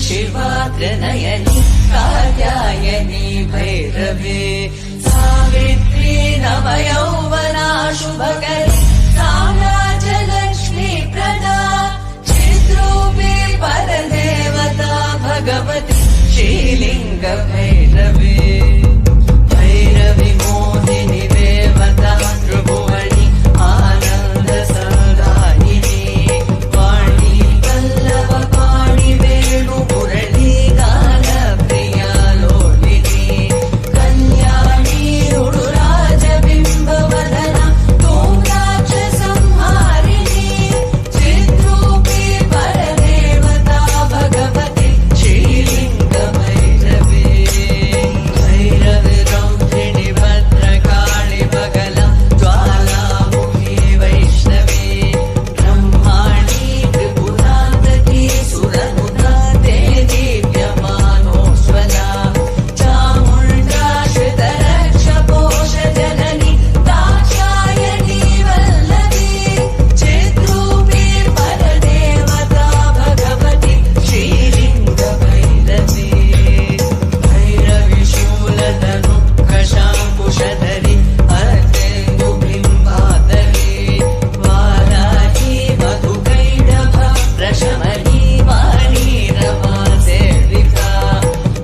शिवा त्रिनयनी कात्यायनी भैरवी सावित्री नवयौवना शुभकरी साम्राज्यलक्ष्मी प्रदा चिद्रूपी परदेवता भगवती श्रीलिंग भैरवी भैरवी मोहिनी देवता त्रिभुवनी आनंद संदायिनी वाणी पल्लव पाणि वेणु मुरली गान प्रिया लोलिनी कल्याणी उडुराज बिंब वदना तोराज संहारिणी चिद्रूपी परदेवता भगवती श्रीलिंग भैरवी भैरवी रौद्रिणी भद्रकाळि बगला ज्वालामुखी वैष्णवी ब्रह्माणी त्रिपुरान्तकी सुरनुता ते दीप्यमानोज्ज्वला चामुण्डा श्रितरक्षपोषजननी दाक्षायणी वल्लभी चिद्रूपी परदेवता भगवती श्रीलिंग भैरवी भैरवी शूलधनु कशाङ्कुशधरी अर्धेन्दुबिम्बाधरी वाराही मधुकैटभ प्रशमनी वाणी रमा सेविका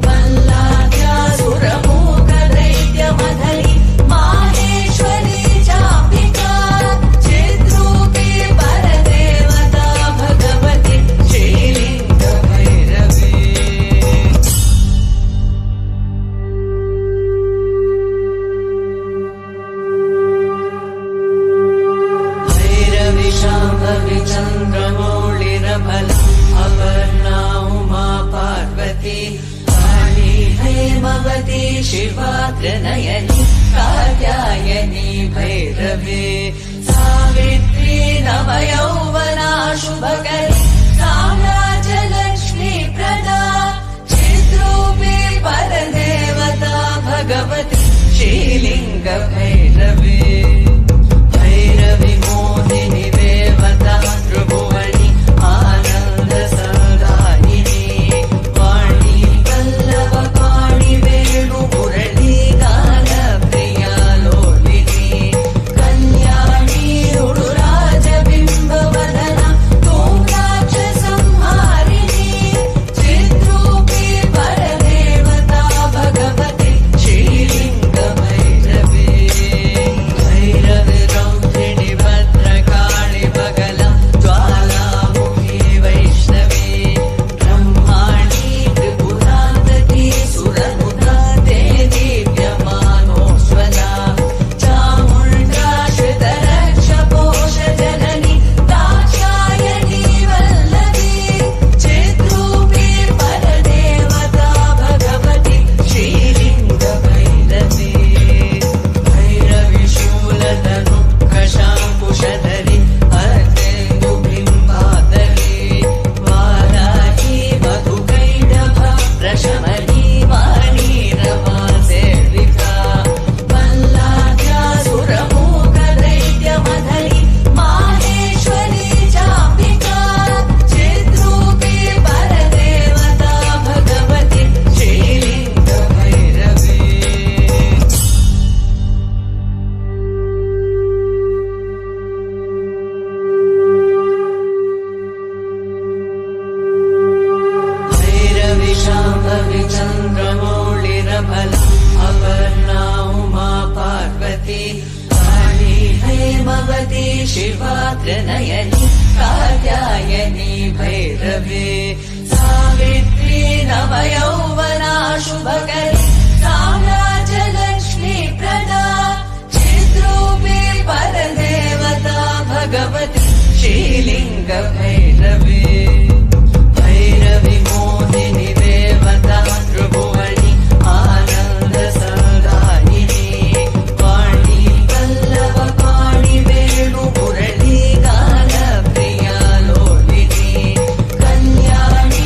मल्लाद्यासुरमूकदैत्यमधरी माहेश्वरी चापिका चिद्रूपी परदेवता भगवती श्रीलिंग भैरवी भैरवी शाम्भवी चन्द्रमौळिरफला अपर्णा उमा पार्वती काली हेमवती शिवा त्रिनयनी कात्यायनी भैरवी सावित्री नवयौवना शुभकरी साम्राज्यलक्ष्मी प्रदा चिद्रूपी परदेवता भगवती श्रीलिंग भैरवी भैरवी मोहिनी देवता त्रिभुवनी आनंद संदायिनी वाणी पल्लव पाणि वेणु मुरली गान प्रिया लोलिनी कल्याणी उडुराज बिंब वदना तोराज संहारिणी चिद्रूपी परदेवता भगवती श्रीलिंग भैरवी भैरवी रौद्रिणी भद्रकाळि बगला ज्वालामुखी वैष्णवी ब्रह्माणी त्रिपुरान्तकी सुरनुता ते दीप्यमानोज्ज्वला चामुण्डा श्रितरक्षपोषजननी दाक्षायणी वल्लभी चिद्रूपी परदेवता भगवती श्रीलिंग भैरवी भैरवी शूलधनु कशाङ्कुशधरी अर्धेन्दुबिम्बाधरी वाराही मधुकैटभ प्रशमनी वाणी रमा सेविका मल्लाद्यासुरमूकदैत्यमधरी माहेश्वरी चापिका चिद्रूपी परदेवता भगवती श्रीलिंग भैरवी भैरवी शाम्भवी चन्द्रमौळिरफला अपर्णा उमा पार्वती काली हेमवती शिवा त्रिनयनी कात्यायनी भैरवी सावित्री नवयौवना शुभकरी साम्राज्यलक्ष्मी प्रदा चिद्रूपी परदेवता भगवती श्रीलिंग भैरवी भैरवी मोहिनी देवता त्रिभुवनी आनंद संदायिनी वाणी पल्लव पाणि वेणु मुरली गान प्रिया लोलिनी कल्याणी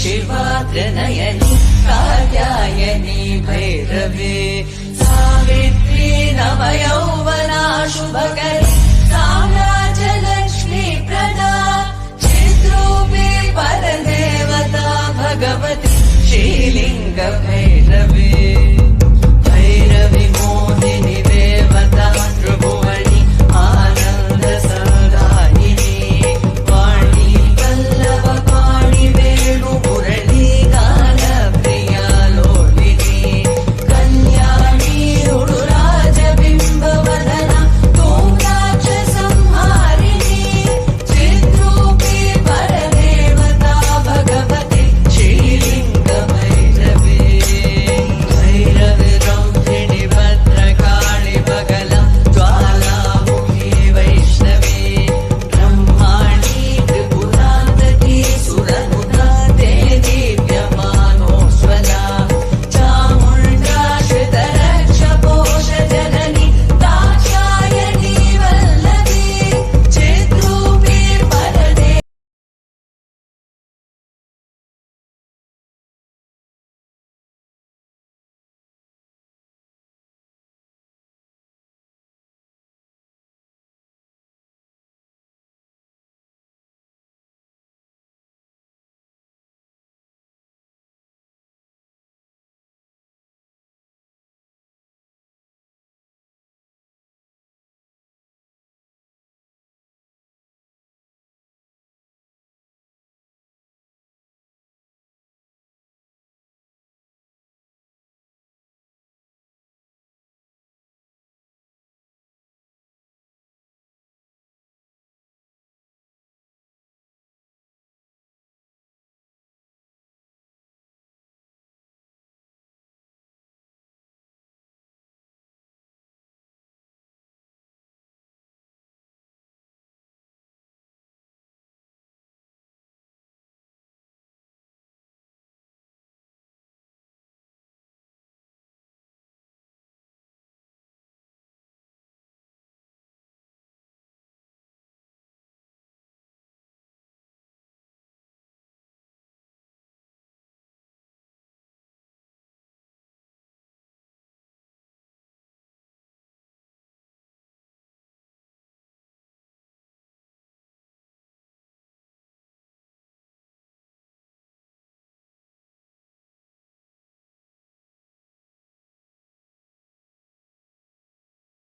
शिवा त्रिनयनी कात्यायनी भैरवी सावित्री नवयौवना शुभकरी साम्या